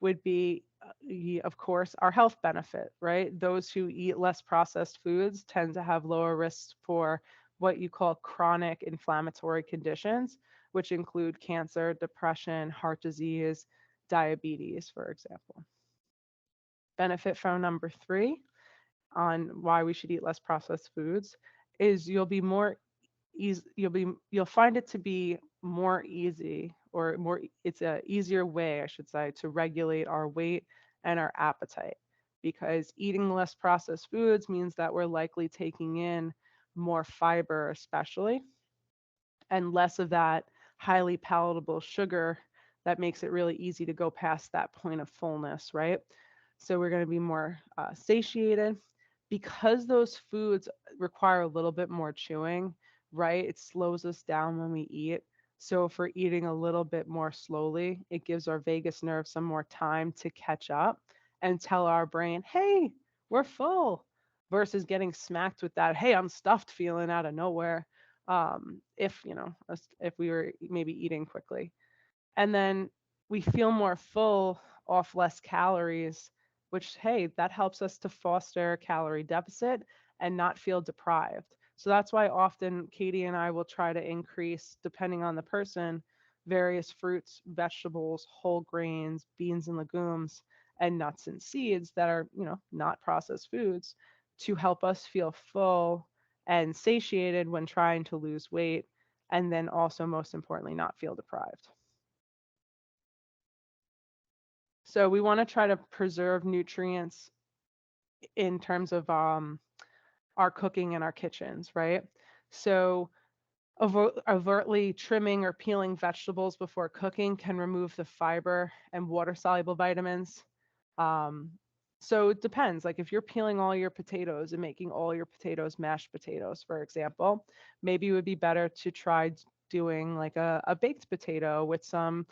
would be, of course, our health benefit, right? Those who eat less processed foods tend to have lower risks for what you call chronic inflammatory conditions, which include cancer, depression, heart disease, diabetes, for example. Benefit from number three on why we should eat less processed foods is you'll find it to be more easy, or more, it's a easier way, I should say, to regulate our weight and our appetite, because eating less processed foods means that we're likely taking in more fiber, especially, and less of that highly palatable sugar that makes it really easy to go past that point of fullness, right? So we're going to be more satiated because those foods require a little bit more chewing, right? It slows us down when we eat. So if we're eating a little bit more slowly, it gives our vagus nerve some more time to catch up and tell our brain, hey, we're full, versus getting smacked with that, hey, I'm stuffed feeling out of nowhere. If, if we were maybe eating quickly. And then we feel more full off less calories, which, hey, that helps us to foster a calorie deficit and not feel deprived. So that's why often Katie and I will try to increase, depending on the person, various fruits, vegetables, whole grains, beans and legumes, and nuts and seeds that are, not processed foods to help us feel full and satiated when trying to lose weight. And then also, most importantly, not feel deprived. So we want to try to preserve nutrients in terms of our cooking and our kitchens, right? So overtly trimming or peeling vegetables before cooking can remove the fiber and water soluble vitamins. Um, so it depends. Like if you're peeling all your potatoes and making all your potatoes mashed potatoes, for example, maybe it would be better to try doing like a baked potato with some,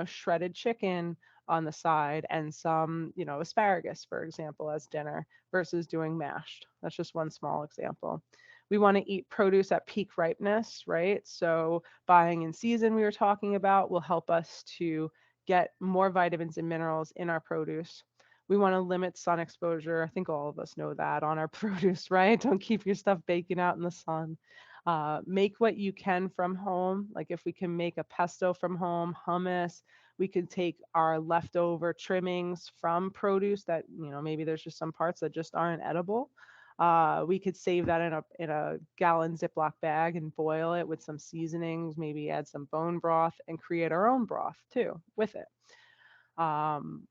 shredded chicken on the side and some, asparagus, for example, as dinner versus doing mashed. That's just one small example. We want to eat produce at peak ripeness, right? So buying in season we were talking about will help us to get more vitamins and minerals in our produce. We want to limit sun exposure. I think all of us know that on our produce, right? Don't keep your stuff baking out in the sun. Make what you can from home. Like if we can make a pesto from home, hummus, we could take our leftover trimmings from produce that, maybe there's just some parts that just aren't edible. We could save that in a gallon Ziploc bag and boil it with some seasonings, maybe add some bone broth and create our own broth too with it. Um,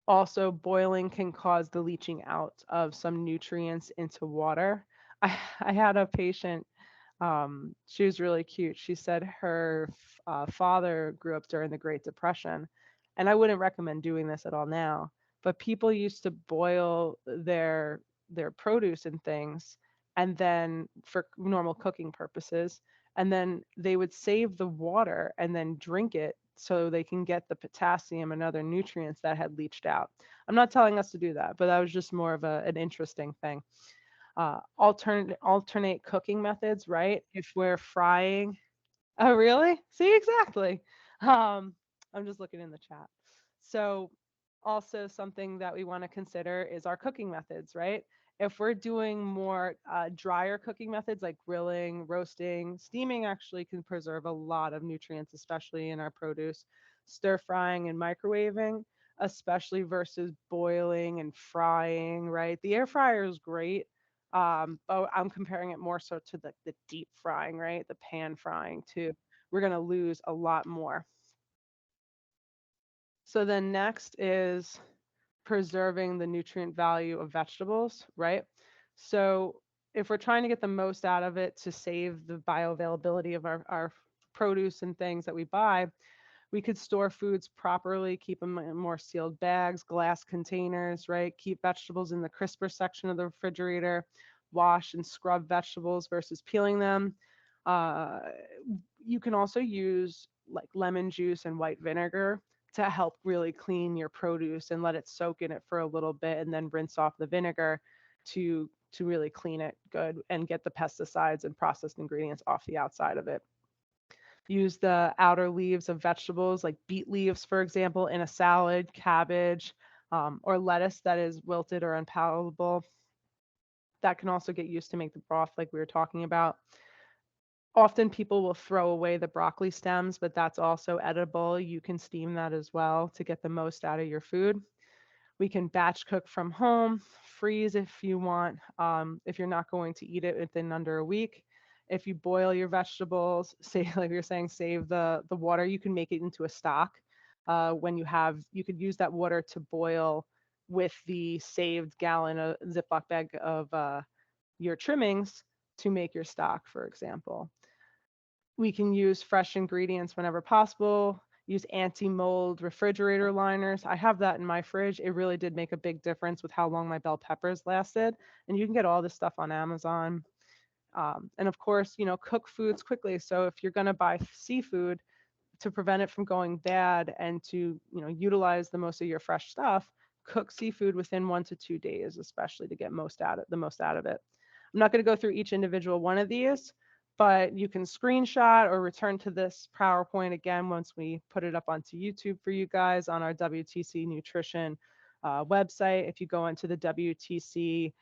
Also, boiling can cause the leaching out of some nutrients into water. I had a patient, she was really cute. She said her father grew up during the Great Depression, and I wouldn't recommend doing this at all now. But people used to boil their produce and things, and then for normal cooking purposes, and then they would save the water and then drink it so they can get the potassium and other nutrients that had leached out. I'm not telling us to do that, but that was just more of an interesting thing. Alternate cooking methods, right? If we're frying, oh really? See, exactly. Um, I'm just looking in the chat. So also something that we want to consider is our cooking methods, right? If we're doing more drier cooking methods like grilling, roasting, steaming actually can preserve a lot of nutrients, especially in our produce. Stir frying and microwaving, especially versus boiling and frying, right? The air fryer is great, but I'm comparing it more so to the deep frying, right? The pan frying too. We're going to lose a lot more. So then next is preserving the nutrient value of vegetables, right? So if we're trying to get the most out of it to save the bioavailability of our produce and things that we buy, we could store foods properly, keep them in more sealed bags, glass containers, right? Keep vegetables in the crisper section of the refrigerator, wash and scrub vegetables versus peeling them. Uh, you can also use like lemon juice and white vinegar to help really clean your produce and let it soak in it for a little bit and then rinse off the vinegar to really clean it good and get the pesticides and processed ingredients off the outside of it. Use the outer leaves of vegetables like beet leaves, for example, in a salad, cabbage, or lettuce that is wilted or unpalatable. That can also get used to make the broth like we were talking about. Often people will throw away the broccoli stems, but that's also edible. You can steam that as well to get the most out of your food. We can batch cook from home, freeze if you want, if you're not going to eat it within under a week. If you boil your vegetables, say like you're saying, save the water, you can make it into a stock. When you could use that water to boil with the saved gallon of Ziploc bag of your trimmings to make your stock, for example. We can use fresh ingredients whenever possible. Use anti-mold refrigerator liners. I have that in my fridge. It really did make a big difference with how long my bell peppers lasted. And you can get all this stuff on Amazon. And of course, cook foods quickly. So if you're going to buy seafood, to prevent it from going bad and to utilize the most of your fresh stuff, cook seafood within 1 to 2 days, especially to get the most out of it. I'm not going to go through each individual one of these, but you can screenshot or return to this PowerPoint again once we put it up onto YouTube for you guys on our WTC Nutrition website. If you go into the WTC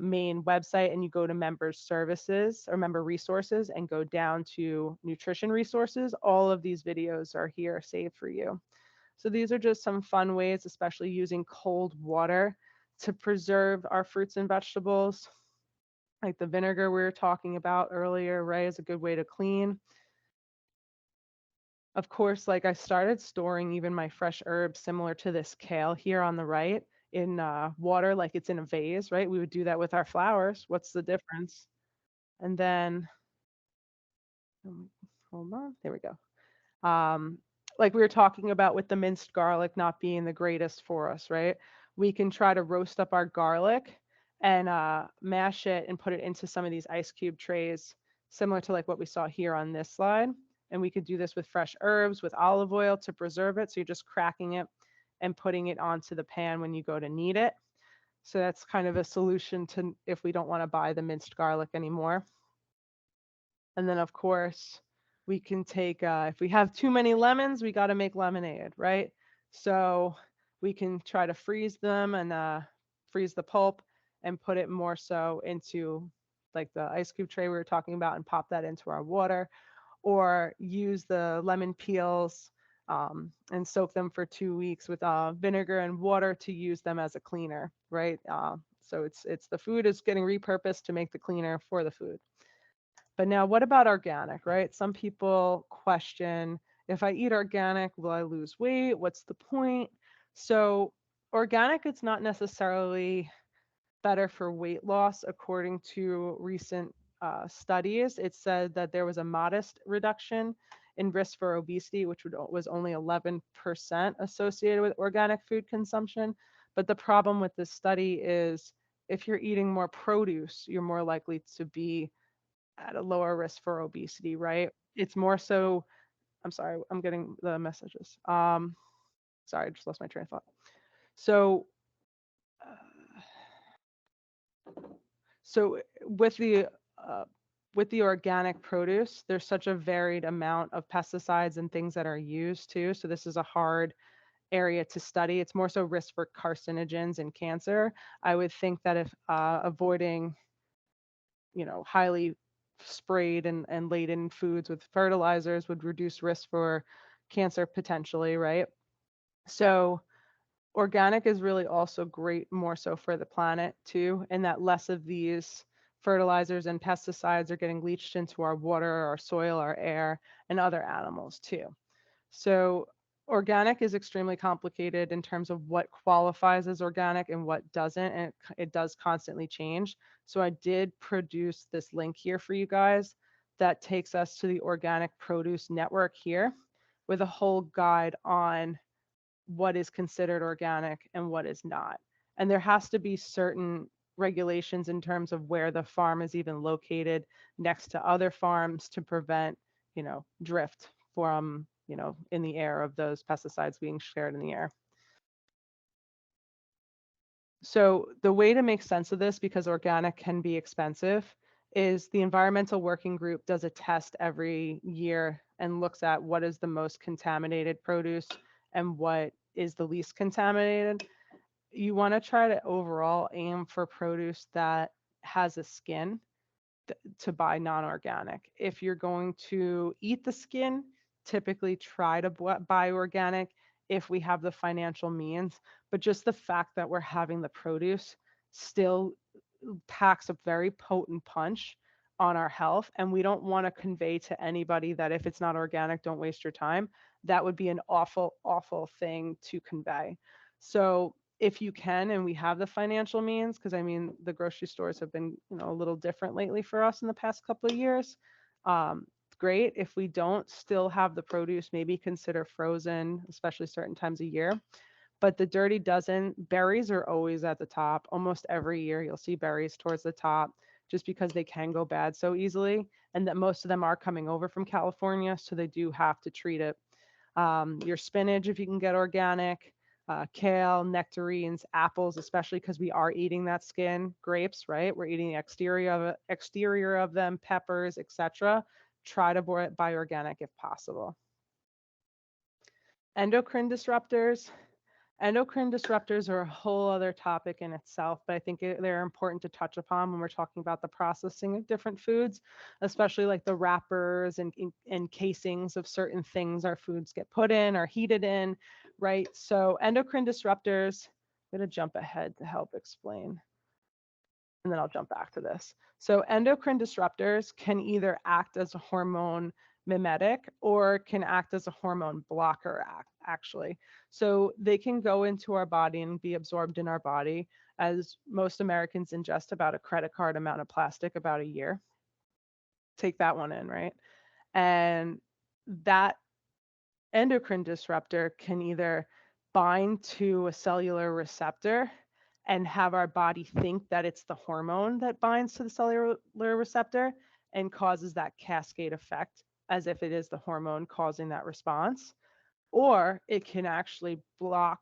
main website and you go to member services or member resources and go down to nutrition resources, all of these videos are here saved for you. So these are just some fun ways, especially using cold water to preserve our fruits and vegetables. Like the vinegar we were talking about earlier, right, is a good way to clean. Of course, like I started storing even my fresh herbs similar to this kale here on the right in water, like it's in a vase, right? We would do that with our flowers. What's the difference? And then, hold on, there we go. Um, like we were talking about with the minced garlic not being the greatest for us, right? We can try to roast up our garlic and mash it and put it into some of these ice cube trays, similar to like what we saw here on this slide. And we could do this with fresh herbs, with olive oil to preserve it. So you're just cracking it and putting it onto the pan when you go to knead it. So that's kind of a solution to if we don't want to buy the minced garlic anymore. And then, of course, we can take, if we have too many lemons, we got to make lemonade, right? So we can try to freeze them and freeze the pulp and put it more so into like the ice cube tray we were talking about and pop that into our water, or use the lemon peels and soak them for 2 weeks with vinegar and water to use them as a cleaner, right? So it's the food is getting repurposed to make the cleaner for the food. But now, what about organic, right? Some people question, if I eat organic, will I lose weight? What's the point? So, organic, it's not necessarily better for weight loss, according to recent studies. It said that there was a modest reduction in risk for obesity, which was only 11% associated with organic food consumption. But the problem with this study is if you're eating more produce, you're more likely to be at a lower risk for obesity, right? It's more so, I'm sorry, I'm getting the messages. Sorry, I just lost my train of thought. So, uh, so uh, with the organic produce, there's such a varied amount of pesticides and things that are used too. So this is a hard area to study. It's more so risk for carcinogens and cancer. I would think that if avoiding highly sprayed and laden foods with fertilizers would reduce risk for cancer potentially, right? So organic is really also great more so for the planet too, and that less of these fertilizers and pesticides are getting leached into our water, our soil, our air, and other animals too. So organic is extremely complicated in terms of what qualifies as organic and what doesn't, and it does constantly change. So I did produce this link here for you guys that takes us to the Organic Produce Network here with a whole guide on what is considered organic and what is not. And there has to be certain regulations in terms of where the farm is even located next to other farms to prevent, drift from, in the air of those pesticides being shared in the air. So the way to make sense of this, because organic can be expensive, is the environmental working group does a test every year and looks at what is the most contaminated produce and what is the least contaminated. You want to try to overall aim for produce that has a skin to buy non-organic. If you're going to eat the skin, typically try to buy organic if we have the financial means. But just the fact that we're having the produce still packs a very potent punch on our health. And we don't want to convey to anybody that if it's not organic, don't waste your time. That would be an awful, awful thing to convey. So if you can, and we have the financial means, because I mean, the grocery stores have been, a little different lately for us in the past couple of years. Great. If we don't still have the produce, maybe consider frozen, especially certain times of year. But the dirty dozen, berries are always at the top. Almost every year, you'll see berries towards the top just because they can go bad so easily. And that most of them are coming over from California, so they do have to treat it. Your spinach, if you can get organic, kale, nectarines, apples, especially because we are eating that skin, grapes, right? We're eating the exterior of them, peppers, etc. Try to buy organic if possible. Endocrine disruptors. Endocrine disruptors are a whole other topic in itself, but I think they're important to touch upon when we're talking about the processing of different foods, especially like the wrappers and casings of certain things our foods get put in or heated in, right? So endocrine disruptors, I'm going to jump ahead to help explain, and then I'll jump back to this. So endocrine disruptors can either act as a hormone mimetic or can act as a hormone blocker actually. So they can go into our body and be absorbed in our body, as most Americans ingest about a credit card amount of plastic about a year. Take that one in, right? And that endocrine disruptor can either bind to a cellular receptor and have our body think that it's the hormone that binds to the cellular receptor and causes that cascade effect as if it is the hormone causing that response, or it can actually block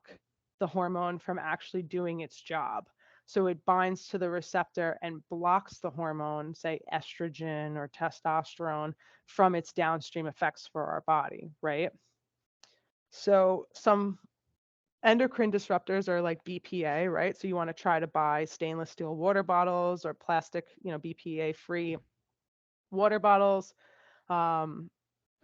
the hormone from actually doing its job. So it binds to the receptor and blocks the hormone, say estrogen or testosterone, from its downstream effects for our body, right? So some endocrine disruptors are like BPA, right? So you want to try to buy stainless steel water bottles or plastic, BPA free water bottles. Um,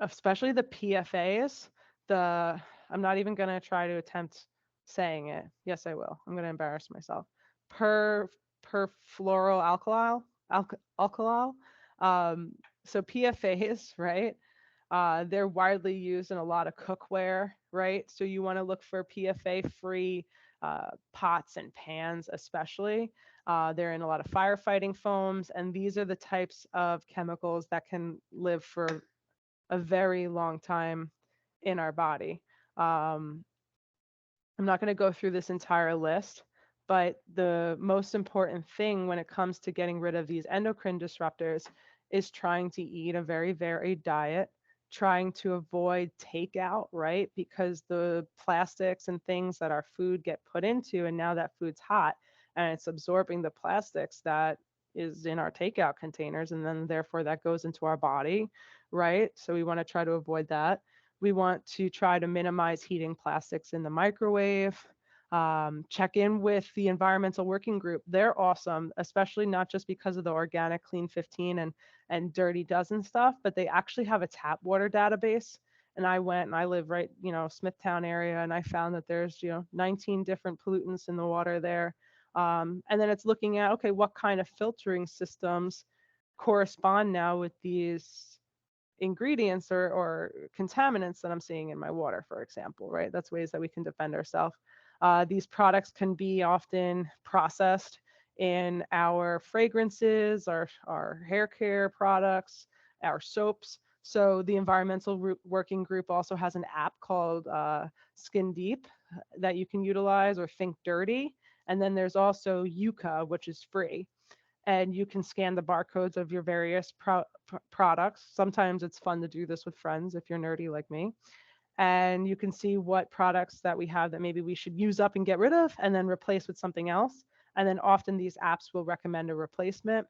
Especially the PFAs. The I'm not even going to try to attempt saying it. Yes, I will. I'm going to embarrass myself. Per perfluoroalkyl alkyl. Um, so PFAs, right? They're widely used in a lot of cookware, right? So you want to look for PFA-free pots and pans, especially. They're in a lot of firefighting foams, and these are the types of chemicals that can live for a very long time in our body. Um, I'm not going to go through this entire list, but the most important thing when it comes to getting rid of these endocrine disruptors is trying to eat a very varied diet, trying to avoid takeout, right? Because the plastics and things that our food get put into, and now that food's hot and it's absorbing the plastics that is in our takeout containers, and then therefore that goes into our body, right? So we want to try to avoid that. We want to try to minimize heating plastics in the microwave. Check in with the environmental working group. They're awesome, especially not just because of the organic clean 15 and dirty dozen stuff, but they actually have a tap water database. And I went and I live right, Smithtown area, and I found that there's, 19 different pollutants in the water there. And then it's looking at, okay, what kind of filtering systems correspond now with these ingredients or contaminants that I'm seeing in my water, for example, right? That's ways that we can defend ourselves. These products can be often processed in our fragrances, our hair care products, our soaps. So the environmental working group also has an app called Skin Deep that you can utilize, or Think Dirty. And then there's also Yucca, which is free, and you can scan the barcodes of your various products. Sometimes it's fun to do this with friends if you're nerdy like me. And you can see what products that we have that maybe we should use up and get rid of and then replace with something else. And then often these apps will recommend a replacement.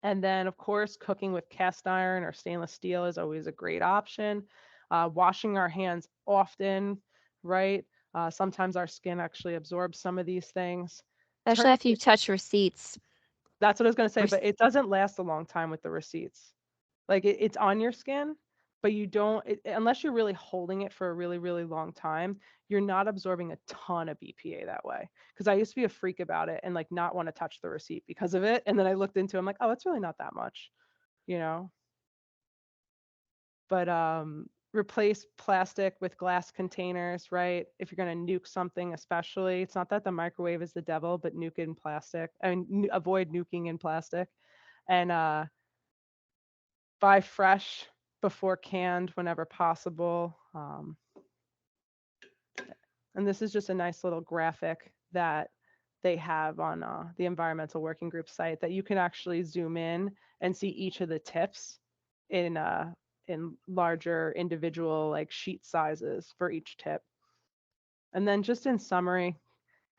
And then, of course, cooking with cast iron or stainless steel is always a great option. Washing our hands often, right? Sometimes our skin actually absorbs some of these things. Especially Turning after you touch receipts. That's what I was going to say, Rec but it doesn't last a long time with the receipts. Like it's on your skin, but you don't, unless you're really holding it for a really, really long time, you're not absorbing a ton of BPA that way. Because I used to be a freak about it and like not want to touch the receipt because of it. And then I looked into it, I'm like, oh, it's really not that much, you know? But replace plastic with glass containers, right? If you're going to nuke something, especially, it's not that the microwave is the devil, but nuke it in plastic. I mean, avoid nuking in plastic. And buy fresh before canned whenever possible. And this is just a nice little graphic that they have on the environmental working group site that you can actually zoom in and see each of the tips in larger individual like sheet sizes for each tip. And then just in summary,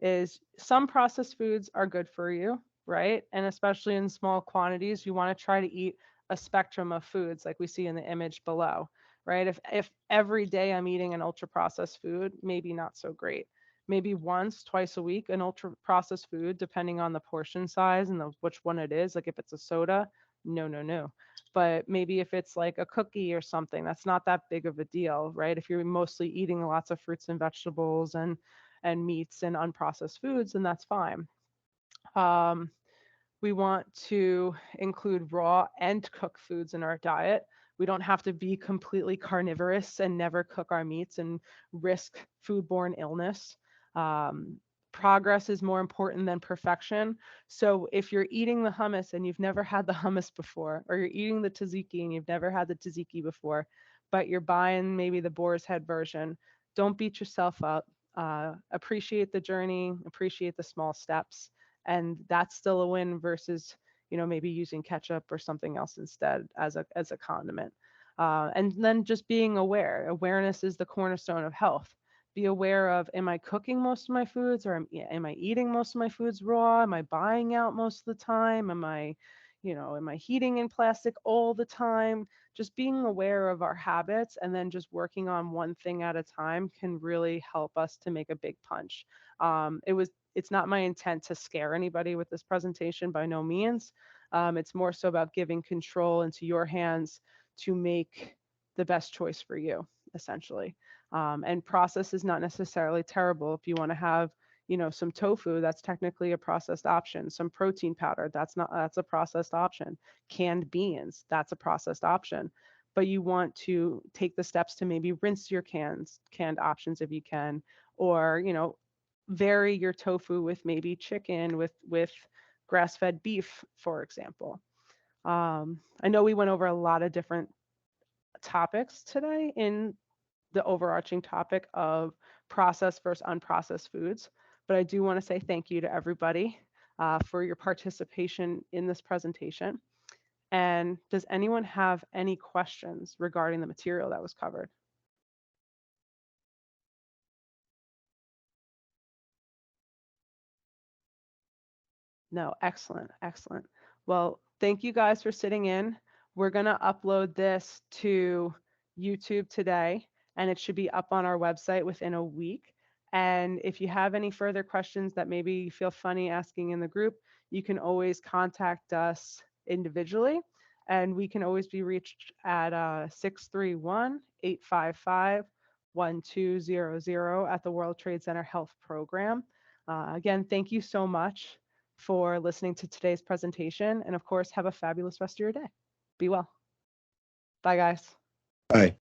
is some processed foods are good for you, right? And especially in small quantities, you want to try to eat a spectrum of foods like we see in the image below, right? If every day I'm eating an ultra processed food, maybe not so great. maybe once, twice a week, an ultra processed food, depending on the portion size and which one it is. Like if it's a soda, no, no, no. But maybe if it's like a cookie or something, that's not that big of a deal, right? If you're mostly eating lots of fruits and vegetables and meats and unprocessed foods, then that's fine. Um, we want to include raw and cooked foods in our diet. We don't have to be completely carnivorous and never cook our meats and risk foodborne illness. Um, Progress is more important than perfection. So if you're eating the hummus and you've never had the hummus before, or you're eating the tzatziki and you've never had the tzatziki before, but you're buying maybe the boar's head version, don't beat yourself up. Appreciate the journey, appreciate the small steps, and that's still a win versus maybe using ketchup or something else instead as a condiment. And then just being aware. Awareness is the cornerstone of health. Be aware of, am I cooking most of my foods, or am I eating most of my foods raw? Am I buying out most of the time? Am I heating in plastic all the time? Just being aware of our habits and then just working on one thing at a time can really help us to make a big punch. It's not my intent to scare anybody with this presentation, by no means. It's more so about giving control into your hands to make the best choice for you, essentially. And process is not necessarily terrible. If you want to have, some tofu, that's technically a processed option. Some protein powder, that's a processed option. Canned beans, that's a processed option. But you want to take the steps to maybe rinse your canned options if you can, or vary your tofu with maybe chicken, with grass-fed beef, for example. I know we went over a lot of different topics today in the overarching topic of processed versus unprocessed foods, but I do want to say thank you to everybody for your participation in this presentation. And does anyone have any questions regarding the material that was covered? No, excellent, excellent. Well, thank you guys for sitting in. We're going to upload this to YouTube today, and it should be up on our website within a week. And if you have any further questions that maybe you feel funny asking in the group, you can always contact us individually, and we can always be reached at 631-855-1200 at the World Trade Center Health Program. Again, thank you so much for listening to today's presentation. And of course, have a fabulous rest of your day. Be well. Bye, guys. Bye.